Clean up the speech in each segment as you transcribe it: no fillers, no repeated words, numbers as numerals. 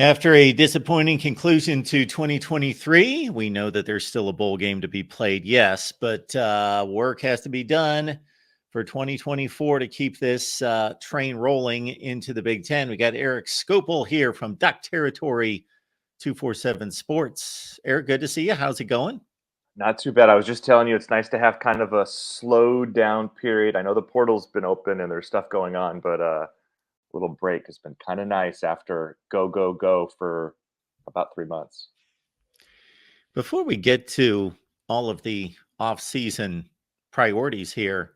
After a disappointing conclusion to 2023, we know that there's still a bowl game to be played, yes, but work has to be done for 2024 to keep this train rolling into the Big Ten. We got Eric Skopel here from Duck Territory 247 Sports. Eric, good to see you. How's it going? Not too bad. I was just telling you, it's nice to have kind of a slowed down period. I know the portal's been open and there's stuff going on, but a little break has been kind of nice after go, go, go for about 3 months. Before we get to all of the off-season priorities here,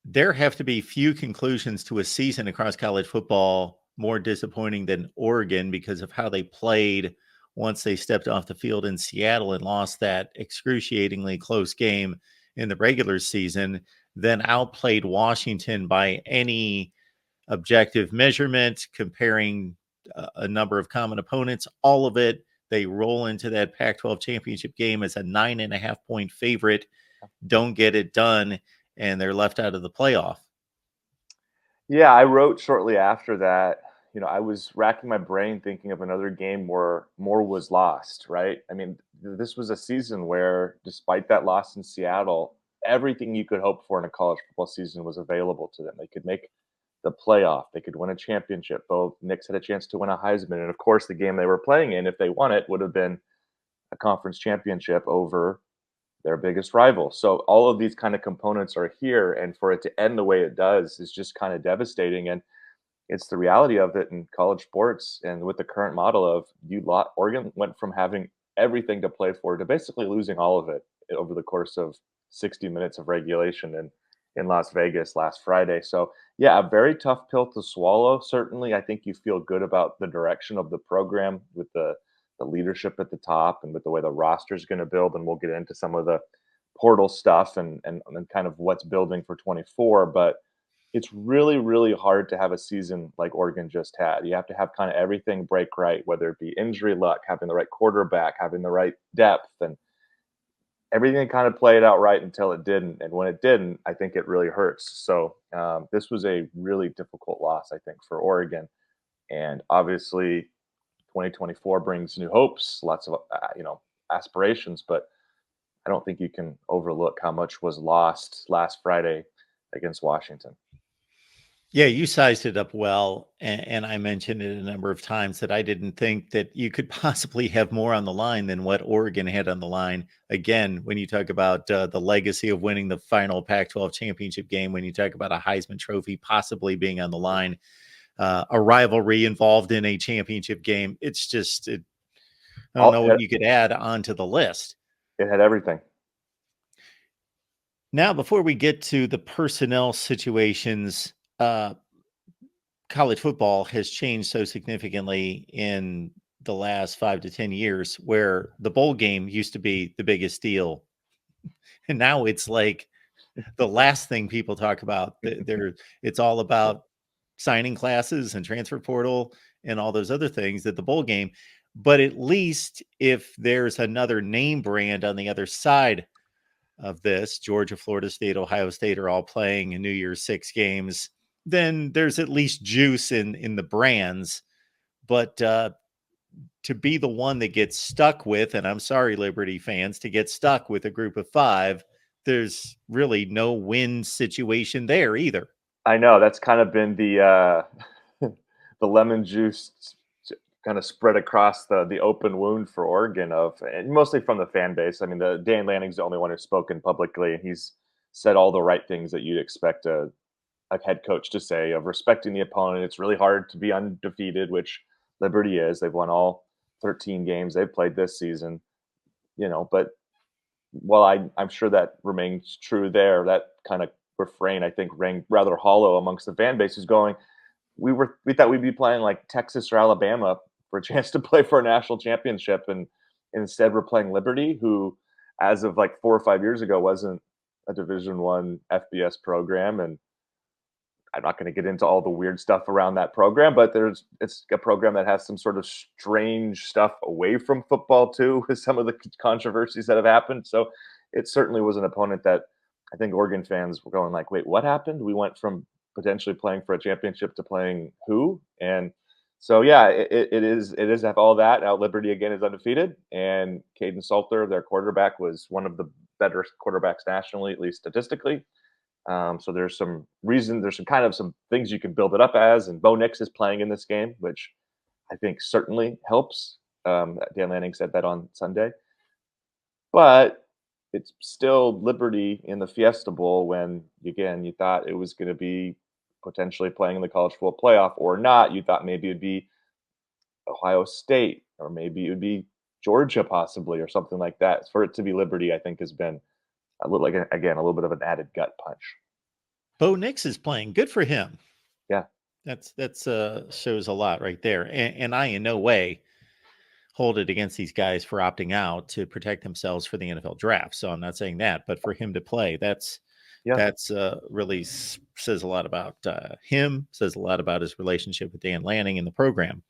there have to be few conclusions to a season across college football more disappointing than Oregon because of how they played once they stepped off the field in Seattle and lost that excruciatingly close game in the regular season, then outplayed Washington by any objective measurement, comparing a number of common opponents, all of it. They roll into that Pac 12 championship game as a 9.5 point favorite, don't get it done, and they're left out of the playoff. Yeah, I wrote shortly after that. I was racking my brain thinking of another game where more was lost, right? I mean, this was a season where, despite that loss in Seattle, everything you could hope for in a college football season was available to them. They could make the playoff. They could win a championship. Both Knicks had a chance to win a Heisman. And of course, the game they were playing in, if they won it, would have been a conference championship over their biggest rival. So all of these kind of components are here. And for it to end the way it does is just kind of devastating. And it's the reality of it in college sports. And with the current model of Oregon went from having everything to play for to basically losing all of it over the course of 60 minutes of regulation in Las Vegas last Friday. So yeah, a very tough pill to swallow. Certainly, I think you feel good about the direction of the program with the leadership at the top and with the way the roster is going to build. And we'll get into some of the portal stuff and kind of what's building for 24. But it's really, really hard to have a season like Oregon just had. You have to have kind of everything break right, whether it be injury luck, having the right quarterback, having the right depth, and everything kind of played out right until it didn't. And when it didn't, I think it really hurts. So this was a really difficult loss, I think, for Oregon. And obviously, 2024 brings new hopes, lots of aspirations, but I don't think you can overlook how much was lost last Friday against Washington. Yeah, you sized it up well. And I mentioned it a number of times that I didn't think that you could possibly have more on the line than what Oregon had on the line. Again, when you talk about the legacy of winning the final Pac 12 championship game, when you talk about a Heisman Trophy possibly being on the line, a rivalry involved in a championship game, it's just, I don't know what you could add onto the list. It had everything. Now, before we get to the personnel situations, college football has changed so significantly in the last 5 to 10 years, where the bowl game used to be the biggest deal. And now it's like the last thing people talk about. It's all about signing classes and transfer portal and all those other things at the bowl game. But at least if there's another name brand on the other side of this, Georgia, Florida State, Ohio State are all playing in New Year's Six games, then there's at least juice in the brands. But to be the one that gets stuck with, and I'm sorry, Liberty fans, to get stuck with a group of five, there's really no win situation there either. I know that's kind of been the the lemon juice kind of spread across the open wound for Oregon and mostly from the fan base. I mean, the Dan Lanning's the only one who's spoken publicly, and he's said all the right things that you'd expect a head coach to say of respecting the opponent. It's really hard to be undefeated, which Liberty is. They've won all 13 games they've played this season, but while I'm sure that remains true there, that kind of refrain, I think, rang rather hollow amongst the fan base who's going, we thought we'd be playing like Texas or Alabama for a chance to play for a national championship. And instead we're playing Liberty, who as of like 4 or 5 years ago wasn't a Division I FBS program. And I'm not going to get into all the weird stuff around that program, but it's a program that has some sort of strange stuff away from football too, with some of the controversies that have happened. So it certainly was an opponent that I think Oregon fans were going like, wait, what happened? We went from potentially playing for a championship to playing who? And So yeah, it is have all that. Now Liberty again is undefeated, and Caden Salter, their quarterback, was one of the better quarterbacks nationally, at least statistically. So there's some reason, there's some kind of some things you can build it up as, and Bo Nix is playing in this game, which I think certainly helps. Dan Lanning said that on Sunday, but it's still Liberty in the Fiesta Bowl when again you thought it was going to be potentially playing in the college football playoff or not. You thought maybe it'd be Ohio State or maybe it would be Georgia possibly or something like that. For it to be Liberty, I think has been a little like again a little bit of an added gut punch. Bo Nix is playing. Good for him. Yeah. That's shows a lot right there. And I in no way hold it against these guys for opting out to protect themselves for the NFL draft. So I'm not saying that, but for him to play, Yeah. that's really says a lot about him. Says a lot about his relationship with Dan Lanning and the program.